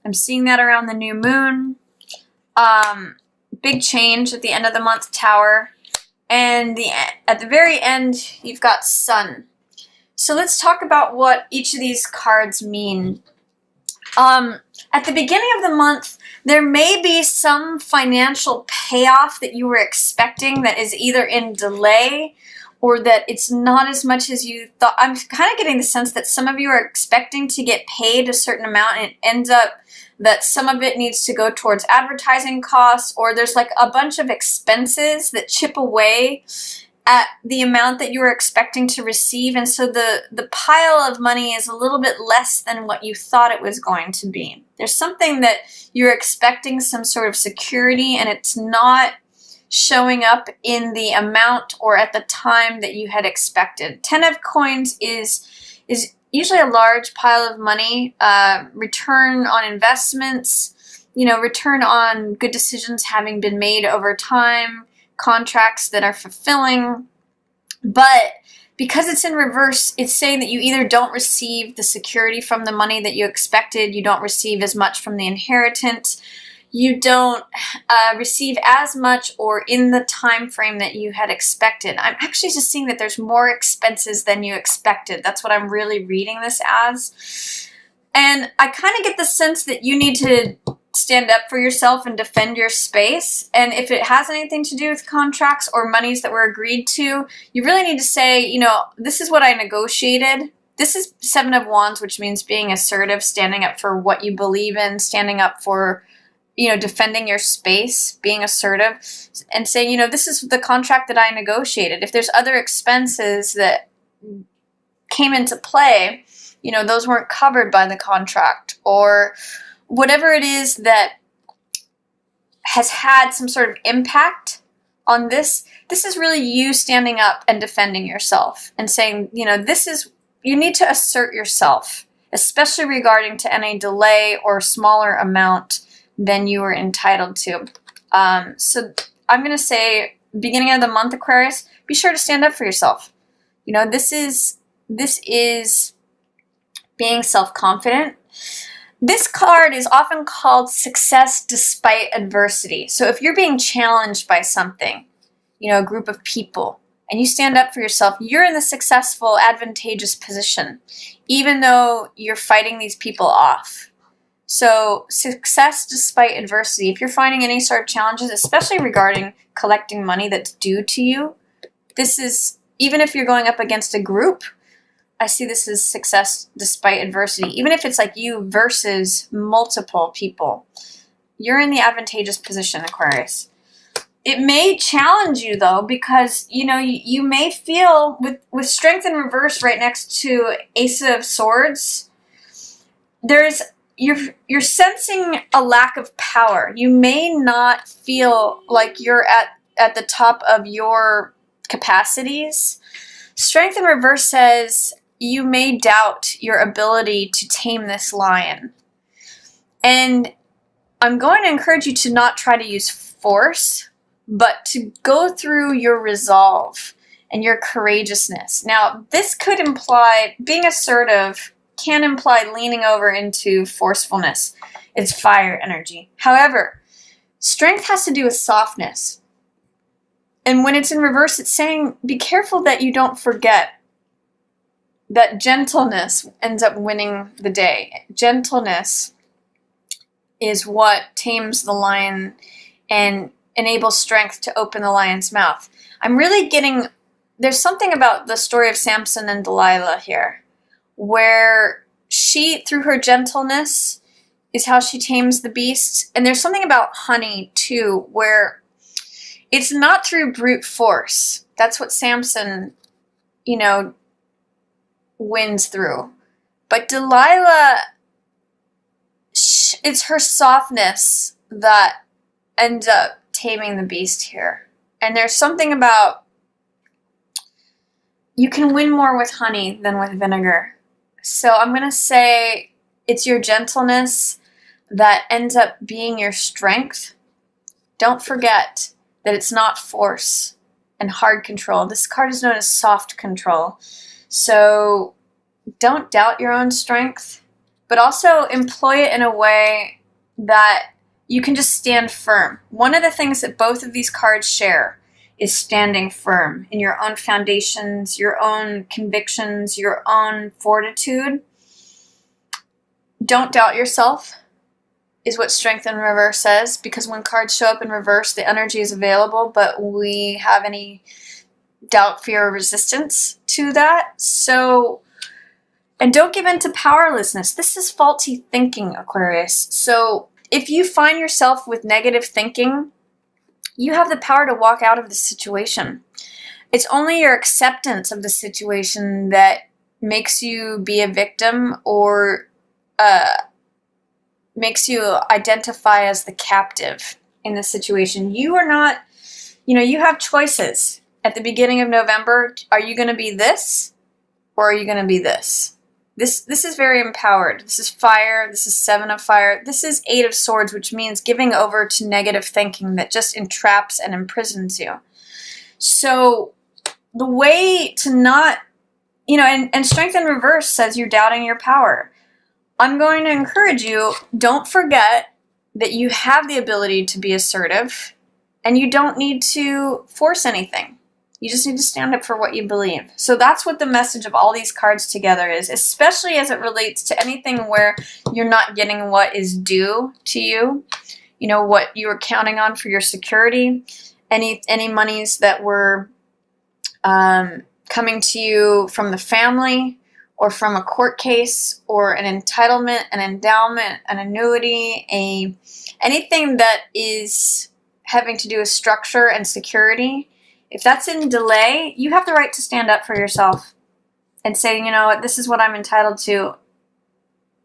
I'm seeing that around the new moon. Big change at the end of the month, Tower. And at the very end, you've got Sun. So let's talk about what each of these cards mean. At the beginning of the month, there may be some financial payoff that you were expecting that is either in delay or that it's not as much as you thought. I'm kind of getting the sense that some of you are expecting to get paid a certain amount, and it ends up that some of it needs to go towards advertising costs, or there's like a bunch of expenses that chip away at the amount that you were expecting to receive. And so the pile of money is a little bit less than what you thought it was going to be. There's something that you're expecting, some sort of security, and it's not showing up in the amount or at the time that you had expected. 10 of coins is usually a large pile of money, return on investments, return on good decisions having been made over time, contracts that are fulfilling. But because it's in reverse, it's saying that you either don't receive the security from the money that you expected, you don't receive as much from the inheritance, you don't receive as much or in the time frame that you had expected. I'm actually just seeing that there's more expenses than you expected. That's what I'm really reading this as. And I kind of get the sense that you need to stand up for yourself and defend your space. And if it has anything to do with contracts or monies that were agreed to, you really need to say, this is what I negotiated. This is 7 of Wands, which means being assertive, standing up for what you believe in, standing up for defending your space, being assertive, and saying, this is the contract that I negotiated. If there's other expenses that came into play, those weren't covered by the contract, or whatever it is that has had some sort of impact on this is really you standing up and defending yourself and saying, you need to assert yourself, especially regarding to any delay or smaller amount than you were entitled to. So I'm going to say, beginning of the month, Aquarius, be sure to stand up for yourself. This is being self-confident. This card is often called success despite adversity. So if you're being challenged by something, a group of people, and you stand up for yourself, you're in the successful, advantageous position, even though you're fighting these people off. So success despite adversity. If you're finding any sort of challenges, especially regarding collecting money that's due to you, this is, even if you're going up against a group, I see this as success despite adversity. Even if it's like you versus multiple people, you're in the advantageous position, Aquarius. It may challenge you though, because you may feel with strength in reverse right next to Ace of Swords, you're sensing a lack of power. You may not feel like you're at the top of your capacities. Strength in reverse says you may doubt your ability to tame this lion. And I'm going to encourage you to not try to use force, but to go through your resolve and your courageousness. Now, this could imply being assertive, can imply leaning over into forcefulness. It's fire energy. However, strength has to do with softness. And when it's in reverse, it's saying, be careful that you don't forget that gentleness ends up winning the day. Gentleness is what tames the lion and enables strength to open the lion's mouth. I'm really getting, there's something about the story of Samson and Delilah here, where she, through her gentleness, is how she tames the beast. And there's something about honey, too, where it's not through brute force. That's what Samson, wins through. But Delilah, it's her softness that ends up taming the beast here. And there's something about, you can win more with honey than with vinegar. So I'm going to say it's your gentleness that ends up being your strength. Don't forget that it's not force and hard control. This card is known as soft control. So don't doubt your own strength, but also employ it in a way that you can just stand firm. One of the things that both of these cards share is standing firm in your own foundations, your own convictions, your own fortitude. Don't doubt yourself, is what Strength in Reverse says, because when cards show up in reverse, the energy is available, but we have any doubt, fear, or resistance to that. So, and don't give in to powerlessness. This is faulty thinking, Aquarius. So if you find yourself with negative thinking, you have the power to walk out of the situation. It's only your acceptance of the situation that makes you be a victim or makes you identify as the captive in the situation. You are not, you have choices. At the beginning of November, are you going to be this or are you going to be this? This is very empowered. This is fire. This is 7 of fire. This is 8 of swords, which means giving over to negative thinking that just entraps and imprisons you. So the way to not, and Strength in Reverse says you're doubting your power. I'm going to encourage you, don't forget that you have the ability to be assertive and you don't need to force anything. You just need to stand up for what you believe. So that's what the message of all these cards together is, especially as it relates to anything where you're not getting what is due to you, what you were counting on for your security, any monies that were coming to you from the family or from a court case or an entitlement, an endowment, an annuity, anything that is having to do with structure and security. If that's in delay, you have the right to stand up for yourself and say, what, this is what I'm entitled to.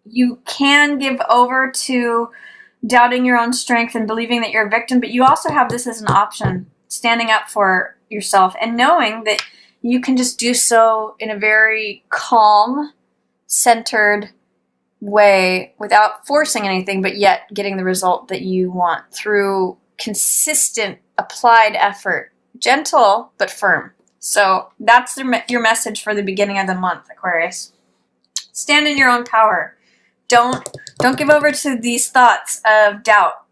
You can give over to doubting your own strength and believing that you're a victim, but you also have this as an option, standing up for yourself and knowing that you can just do so in a very calm, centered way without forcing anything, but yet getting the result that you want through consistent, applied effort. Gentle, but firm. So that's your message for the beginning of the month, Aquarius. Stand in your own power. Don't give over to these thoughts of doubt.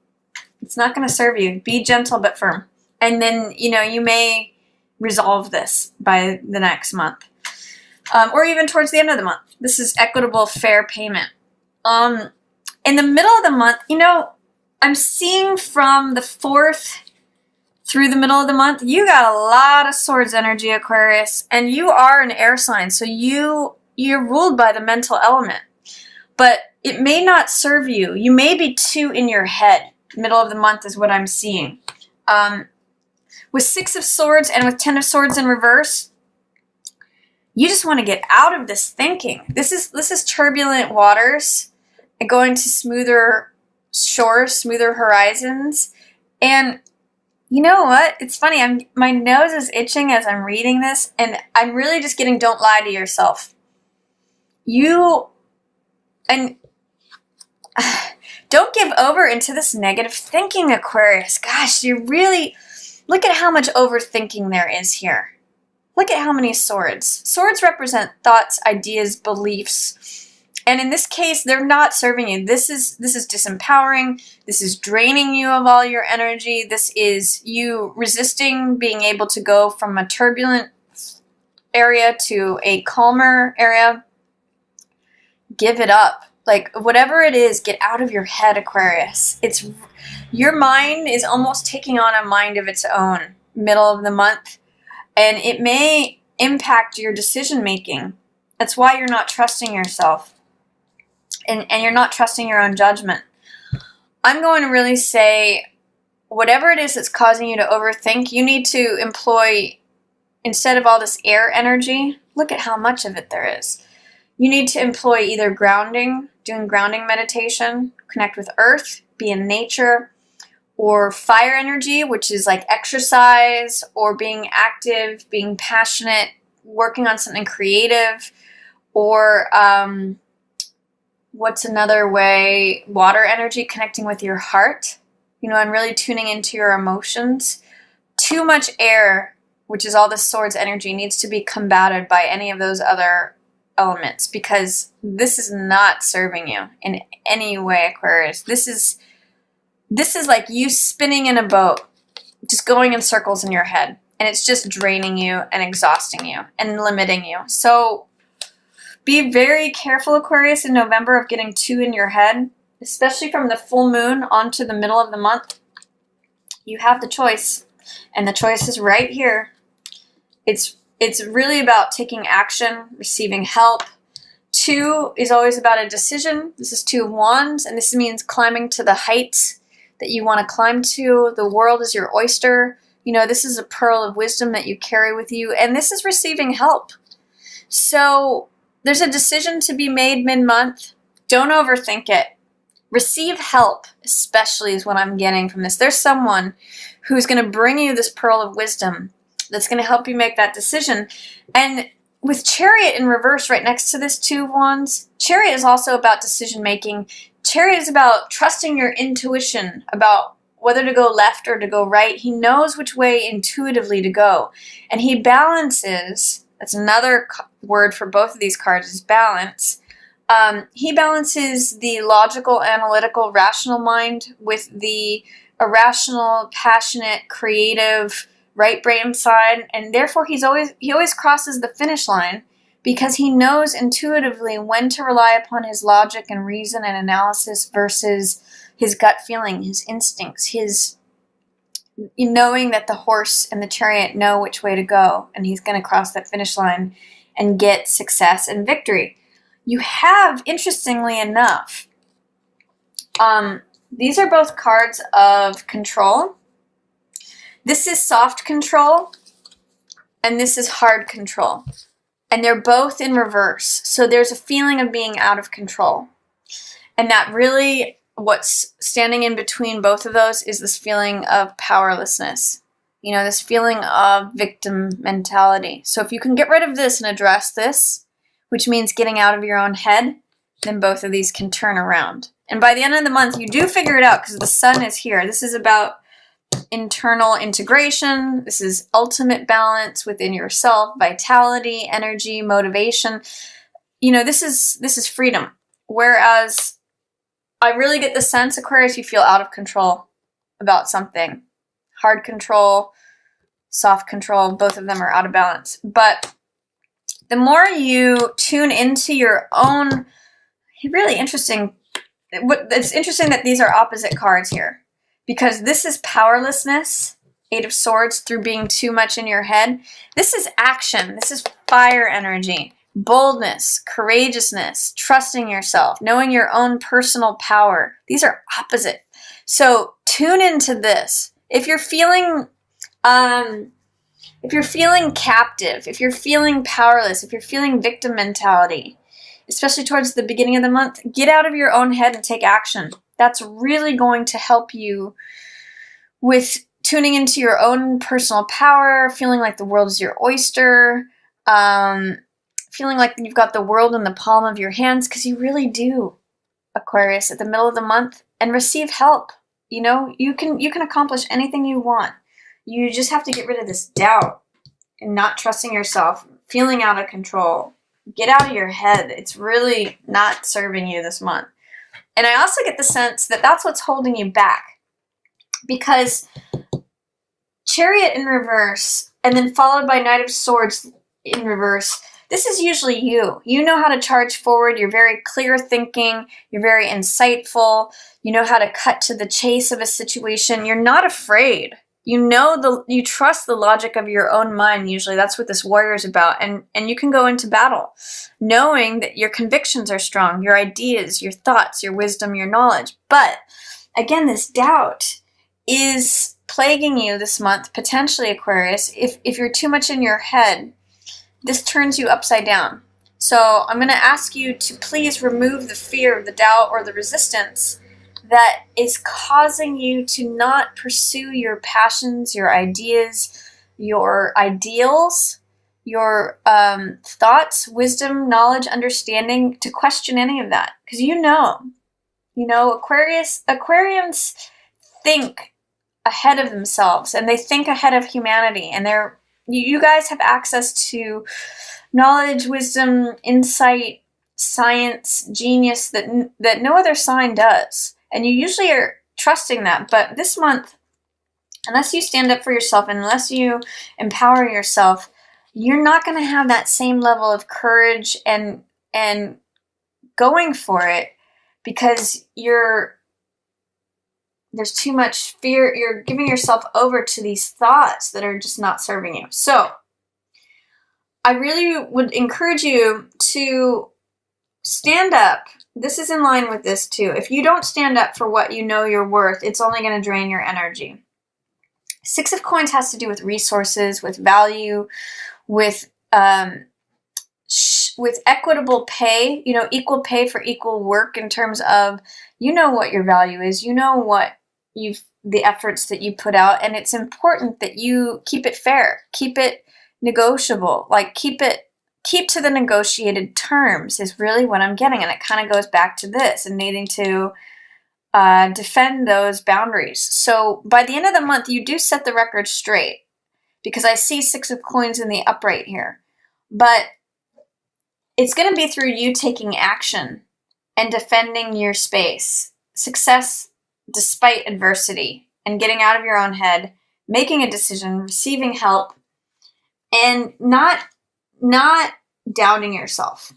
It's not going to serve you. Be gentle, but firm. And then, you may resolve this by the next month. Or even towards the end of the month. This is equitable, fair payment. In the middle of the month, I'm seeing from the 4th through the middle of the month, you got a lot of swords energy, Aquarius, and you are an air sign, so you're ruled by the mental element. But it may not serve you. You may be too in your head. Middle of the month is what I'm seeing. With 6 of swords and with 10 of swords in reverse, you just want to get out of this thinking. This is turbulent waters and going to smoother shores, smoother horizons, and you know what? It's funny. My nose is itching as I'm reading this, and I'm really just getting don't lie to yourself. And don't give over into this negative thinking, Aquarius. Gosh, you really look at how much overthinking there is here. Look at how many swords. Swords represent thoughts, ideas, beliefs. And in this case, they're not serving you. This is disempowering. This is draining you of all your energy. This is you resisting being able to go from a turbulent area to a calmer area. Give it up. Like, whatever it is, get out of your head, Aquarius. Your mind is almost taking on a mind of its own middle of the month. And it may impact your decision making. That's why you're not trusting yourself. And you're not trusting your own judgment. I'm going to really say, whatever it is that's causing you to overthink, you need to employ, instead of all this air energy, look at how much of it there is. You need to employ either grounding, doing grounding meditation, connect with earth, be in nature, or fire energy, which is like exercise or being active, being passionate, working on something creative, or what's another way? Water energy, connecting with your heart, and really tuning into your emotions. Too much air, which is all the swords energy, needs to be combated by any of those other elements, because this is not serving you in any way, Aquarius. This is this is like you spinning in a boat, just going in circles in your head. And it's just draining you and exhausting you and limiting you. So be very careful, Aquarius, in November of getting too in your head, especially from the full moon onto the middle of the month. You have the choice, and the choice is right here. It's really about taking action, receiving help. 2 is always about a decision. This is 2 of Wands, and this means climbing to the heights that you want to climb to. The world is your oyster. You know, this is a pearl of wisdom that you carry with you, and this is receiving help. So there's a decision to be made mid-month. Don't overthink it. Receive help, especially is what I'm getting from this. There's someone who's going to bring you this pearl of wisdom that's going to help you make that decision. And with Chariot in reverse right next to this 2 of Wands, Chariot is also about decision making. Chariot is about trusting your intuition about whether to go left or to go right. He knows which way intuitively to go. And he balances, that's another word for both of these cards, is balance. He balances the logical, analytical, rational mind with the irrational, passionate, creative, right brain side. And therefore he always crosses the finish line because he knows intuitively when to rely upon his logic and reason and analysis versus his gut feeling, his instincts, his knowing that the horse and the chariot know which way to go, and he's going to cross that finish line and get success and victory. You have, interestingly enough, these are both cards of control. This is soft control, and this is hard control. And they're both in reverse. So there's a feeling of being out of control. And that really, what's standing in between both of those is this feeling of powerlessness. You know, this feeling of victim mentality. So if you can get rid of this and address this, which means getting out of your own head, then both of these can turn around. And by the end of the month, you do figure it out because the sun is here. This is about internal integration. This is ultimate balance within yourself, vitality, energy, motivation. You know, this is freedom. Whereas I really get the sense, Aquarius, you feel out of control about something. Hard control, soft control, both of them are out of balance. But the more you tune into your own, really interesting, it's interesting that these are opposite cards here. Because this is powerlessness, 8 of Swords, through being too much in your head. This is action. This is fire energy, boldness, courageousness, trusting yourself, knowing your own personal power. These are opposite. So tune into this. If you're feeling captive, if you're feeling powerless, if you're feeling victim mentality, especially towards the beginning of the month, get out of your own head and take action. That's really going to help you with tuning into your own personal power, feeling like the world is your oyster, feeling like you've got the world in the palm of your hands, because you really do, Aquarius, at the middle of the month, and receive help. You know, you can accomplish anything you want. You just have to get rid of this doubt and not trusting yourself, feeling out of control. Get out of your head. It's really not serving you this month. And I also get the sense that that's what's holding you back. Because Chariot in reverse, and then followed by Knight of Swords in reverse, this is usually you. You know how to charge forward. You're very clear thinking. You're very insightful. You know how to cut to the chase of a situation. You're not afraid. You trust the logic of your own mind. Usually that's what this warrior is about. And you can go into battle knowing that your convictions are strong, your ideas, your thoughts, your wisdom, your knowledge. But again, this doubt is plaguing you this month, potentially, Aquarius. If you're too much in your head, this turns you upside down. So I'm going to ask you to please remove the fear, the doubt, or the resistance that is causing you to not pursue your passions, your ideas, your ideals, your thoughts, wisdom, knowledge, understanding, to question any of that. Because you know, Aquarians think ahead of themselves, and they think ahead of humanity, and you guys have access to knowledge, wisdom, insight, science, genius that no other sign does. And you usually are trusting that. But this month, unless you stand up for yourself, unless you empower yourself, you're not going to have that same level of courage and going for it, because there's too much fear. You're giving yourself over to these thoughts that are just not serving you. So I really would encourage you to stand up. This is in line with this too. If you don't stand up for what you know you're worth, it's only going to drain your energy. Six of Coins has to do with resources, with value, with equitable pay, equal pay for equal work, in terms of, what your value is, what the efforts that you put out. And it's important that you keep it fair, keep it negotiable, like keep to the negotiated terms is really what I'm getting. And it kind of goes back to this and needing to defend those boundaries. So by the end of the month, you do set the record straight, because I see Six of Coins in the upright here. But it's going to be through you taking action and defending your space. Success despite adversity, and getting out of your own head, making a decision, receiving help, and not doubting yourself.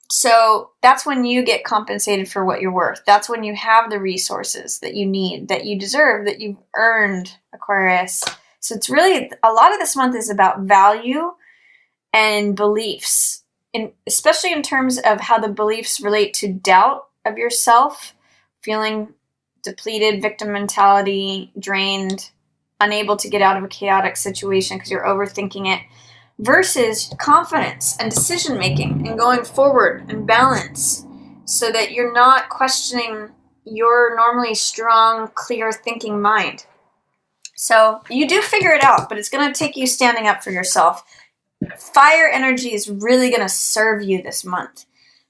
So that's when you get compensated for what you're worth. That's when you have the resources that you need, that you deserve, that you've earned, Aquarius. So it's really, a lot of this month is about value and beliefs, especially in terms of how the beliefs relate to doubt of yourself, feeling depleted, victim mentality, drained, unable to get out of a chaotic situation because you're overthinking it, versus confidence and decision making and going forward and balance, so that you're not questioning your normally strong, clear thinking mind. So you do figure it out, but it's going to take you standing up for yourself. Fire energy is really going to serve you this month.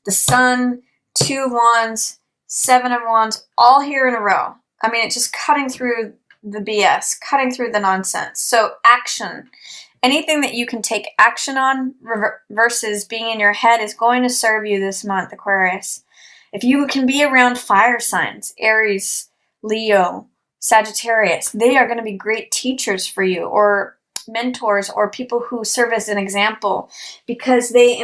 The Sun, Two of Wands, Seven of Wands, all here in a row. I mean, it's just cutting through the BS, cutting through the nonsense. So action. Anything that you can take action on versus being in your head is going to serve you this month, Aquarius. If you can be around fire signs, Aries, Leo, Sagittarius, they are going to be great teachers for you, or mentors, or people who serve as an example, because they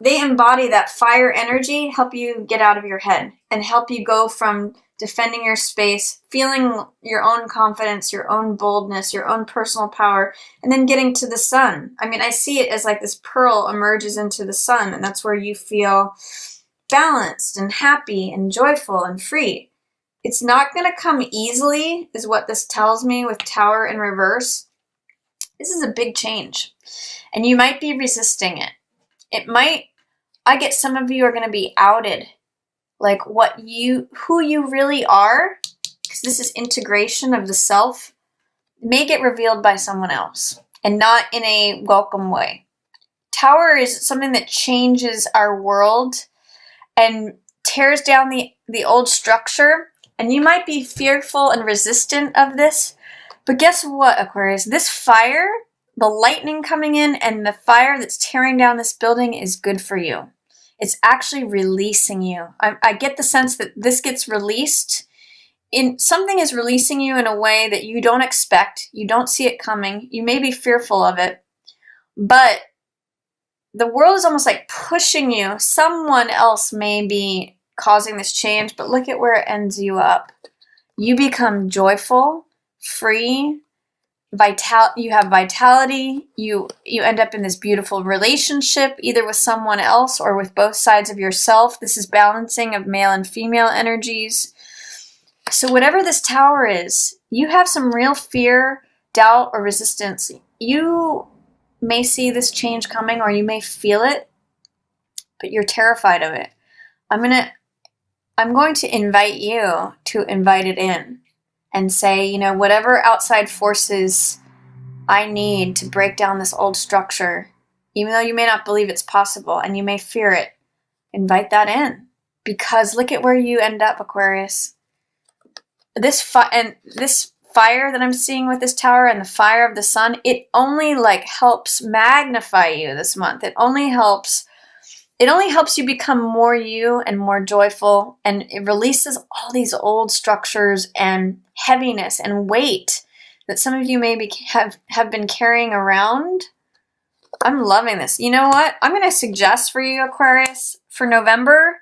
embody that fire energy, help you get out of your head and help you go from defending your space, feeling your own confidence, your own boldness, your own personal power, and then getting to the sun. I mean, I see it as like this pearl emerges into the sun, and that's where you feel balanced and happy and joyful and free. It's not going to come easily, is what this tells me with Tower in reverse. This is a big change, and you might be resisting it. I get some of you are going to be outed, like who you really are, because this is integration of the self, may get revealed by someone else, and not in a welcome way. Tower is something that changes our world and tears down the old structure, and you might be fearful and resistant of this. But guess what, Aquarius? This fire, the lightning coming in and the fire that's tearing down this building is good for you. It's actually releasing you. I get the sense that this gets released. Something is releasing you in a way that you don't expect. You don't see it coming. You may be fearful of it. But the world is almost like pushing you. Someone else may be causing this change, but look at where it ends you up. You become joyful, free, you have vitality, you end up in this beautiful relationship, either with someone else or with both sides of yourself. This is balancing of male and female energies. So whatever this Tower is, you have some real fear, doubt, or resistance. You may see this change coming, or you may feel it, but you're terrified of it. I'm going to invite you to invite it in and say, whatever outside forces I need to break down this old structure, even though you may not believe it's possible and you may fear it, invite that in. Because look at where you end up, Aquarius. This fire that I'm seeing with this Tower and the fire of the sun, it only helps magnify you this month. It only helps It only helps you become more you and more joyful, and it releases all these old structures and heaviness and weight that some of you maybe have been carrying around. I'm loving this. You know what? I'm going to suggest for you, Aquarius, for November,